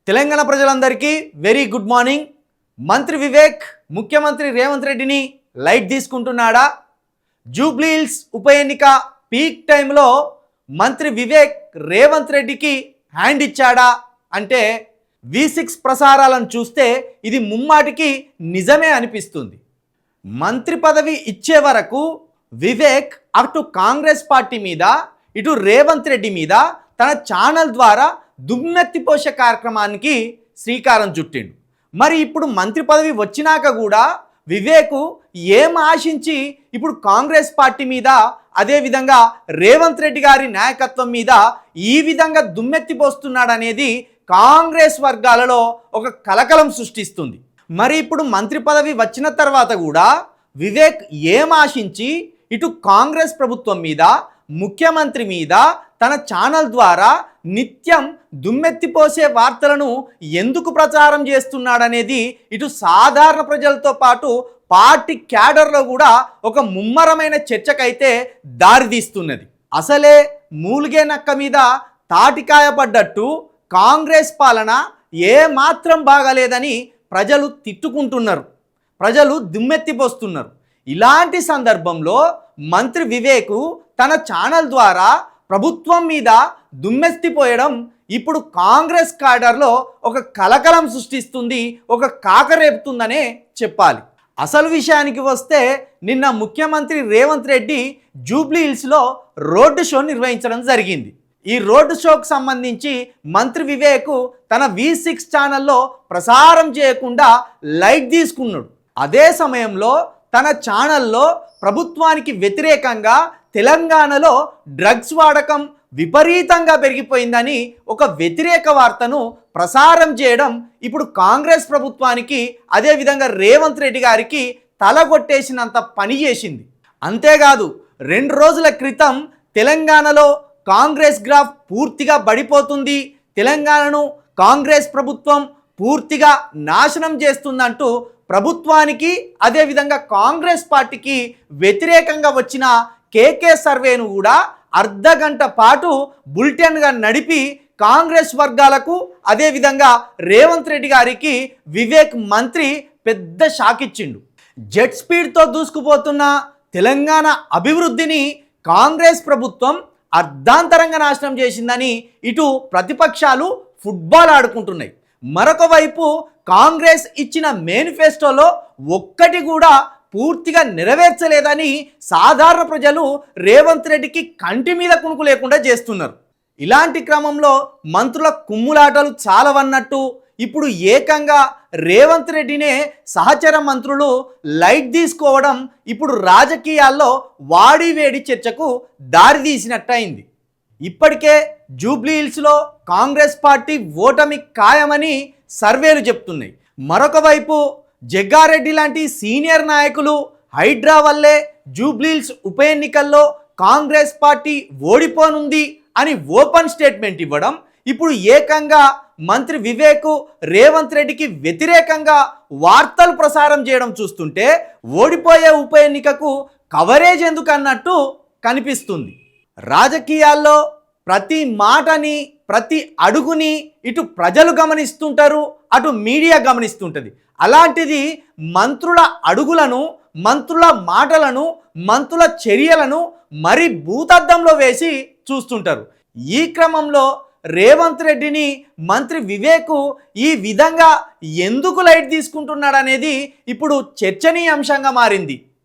తెలంగాణ ప్రజలందరికీ very good morning. మంత్రి వివేక్ ముఖ్యమంత్రి రేవంత్ రెడ్డిని లైట్ తీసుకుంటున్నాడా? జూబ్లీ హిల్స్ ఉప ఎన్నిక పీక్ టైంలో మంత్రి వివేక్ రేవంత్ రెడ్డికి హ్యాండ్ ఇచ్చాడా అంటే V6 ప్రసారాలను చూస్తే ఇది ముమ్మాటికి నిజమే అనిపిస్తుంది. మంత్రి పదవి ఇచ్చే వరకు వివేక్ అటు కాంగ్రెస్ పార్టీ మీద ఇటు రేవంత్ రెడ్డి మీద తన ఛానల్ ద్వారా దుమ్మెత్తిపోసే కార్యక్రమానికి శ్రీకారం చుట్టిండు. మరి ఇప్పుడు మంత్రి పదవి వచ్చినాక కూడా వివేక్ ఏం ఆశించి ఇప్పుడు కాంగ్రెస్ పార్టీ మీద అదేవిధంగా రేవంత్ రెడ్డి గారి నాయకత్వం మీద ఈ విధంగా దుమ్మెత్తిపోస్తున్నాడనేది కాంగ్రెస్ వర్గాలలో ఒక కలకలం సృష్టిస్తుంది. మరి ఇప్పుడు మంత్రి పదవి వచ్చిన తర్వాత కూడా వివేక్ ఏం ఆశించి ఇటు కాంగ్రెస్ ప్రభుత్వం మీద ముఖ్యమంత్రి మీద తన ఛానల్ ద్వారా నిత్యం దుమ్మెత్తిపోసే వార్తలను ఎందుకు ప్రచారం చేస్తున్నాడనేది ఇటు సాధారణ ప్రజలతో పాటు పార్టీ క్యాడర్లో కూడా ఒక ముమ్మరమైన చర్చకైతే దారితీస్తున్నది. అసలే మూలిగే నక్క మీద తాటికాయ పడ్డట్టు కాంగ్రెస్ పాలన ఏ మాత్రం బాగాలేదని ప్రజలు తిట్టుకుంటున్నారు, ప్రజలు దుమ్మెత్తిపోస్తున్నారు. ఇలాంటి సందర్భంలో మంత్రి వివేక్ తన ఛానల్ ద్వారా ప్రభుత్వం మీద దుమ్మెత్తిపోయడం ఇప్పుడు కాంగ్రెస్ క్యాడర్లో ఒక కలకలం సృష్టిస్తుంది, ఒక కాకరేపుతుందనే చెప్పాలి. అసలు విషయానికి వస్తే నిన్న ముఖ్యమంత్రి రేవంత్ రెడ్డి జూబ్లీ హిల్స్లో రోడ్డు షో నిర్వహించడం జరిగింది. ఈ రోడ్డు షోకు సంబంధించి మంత్రి వివేక్ తన V6 ఛానల్లో ప్రసారం చేయకుండా లైట్ తీసుకున్నాడు. అదే సమయంలో తన ఛానల్లో ప్రభుత్వానికి వ్యతిరేకంగా తెలంగాణలో డ్రగ్స్ వాడకం విపరీతంగా పెరిగిపోయిందని ఒక వ్యతిరేక వార్తను ప్రసారం చేయడం ఇప్పుడు కాంగ్రెస్ ప్రభుత్వానికి అదేవిధంగా రేవంత్ రెడ్డి గారికి తలగొట్టేసినంత పని చేసింది. అంతేకాదు 2 రోజుల క్రితం తెలంగాణలో కాంగ్రెస్ గ్రాఫ్ పూర్తిగా పడిపోతుంది, తెలంగాణను కాంగ్రెస్ ప్రభుత్వం పూర్తిగా నాశనం చేస్తుందంటూ ప్రభుత్వానికి అదేవిధంగా కాంగ్రెస్ పార్టీకి వ్యతిరేకంగా వచ్చిన కేకే సర్వేను కూడా అర్ధగంట పాటు బులెటిన్గా నడిపి కాంగ్రెస్ వర్గాలకు అదేవిధంగా రేవంత్ రెడ్డి గారికి వివేక్ మంత్రి పెద్ద షాక్ ఇచ్చిండు. జెట్ స్పీడ్తో దూసుకుపోతున్న తెలంగాణ అభివృద్ధిని కాంగ్రెస్ ప్రభుత్వం అర్ధాంతరంగా నాశనం చేసిందని ఇటు ప్రతిపక్షాలు ఫుట్బాల్ ఆడుకుంటున్నాయి. మరొక వైపు కాంగ్రెస్ ఇచ్చిన మేనిఫెస్టోలో ఒక్కటి కూడా పూర్తిగా నెరవేర్చలేదని సాధారణ ప్రజలు రేవంత్ రెడ్డికి కంటి మీద కునుకు లేకుండా చేస్తున్నారు. ఇలాంటి క్రమంలో మంత్రుల కుమ్ములాటలు చాలవన్నట్టు ఇప్పుడు ఏకంగా రేవంత్ రెడ్డినే సహచర మంత్రులు లైట్ తీసుకోవడం ఇప్పుడు రాజకీయాల్లో వాడివేడి చర్చకు దారితీసినట్టయింది. ఇప్పటికే జూబ్లీ హిల్స్లో కాంగ్రెస్ పార్టీ ఓటమి ఖాయమని సర్వేలు చెప్తున్నాయి. మరొక వైపు జగ్గారెడ్డి లాంటి సీనియర్ నాయకులు హైడ్రా వల్లే జూబ్లీ హిల్స్ ఉప ఎన్నికల్లో కాంగ్రెస్ పార్టీ ఓడిపోనుంది అని ఓపెన్ స్టేట్మెంట్ ఇవ్వడం ఇప్పుడు ఏకంగా మంత్రి వివేక్ రేవంత్ రెడ్డికి వ్యతిరేకంగా వార్తలు ప్రసారం చేయడం చూస్తుంటే ఓడిపోయే ఉప ఎన్నికకు కవరేజ్ ఎందుకు అన్నట్టు కనిపిస్తుంది. రాజకీయాల్లో ప్రతి మాటని ప్రతి అడుగుని ఇటు ప్రజలు గమనిస్తుంటారు, అటు మీడియా గమనిస్తుంటుంది. అలాంటిది మంత్రుల అడుగులను, మంత్రుల మాటలను, మంత్రుల చర్యలను మరి భూతద్దంలో వేసి చూస్తుంటారు. ఈ క్రమంలో రేవంత్ రెడ్డిని మంత్రి వివేక్ ఈ విధంగా ఎందుకు లైట్ తీసుకుంటున్నాడనేది ఇప్పుడు చర్చనీయాంశంగా మారింది.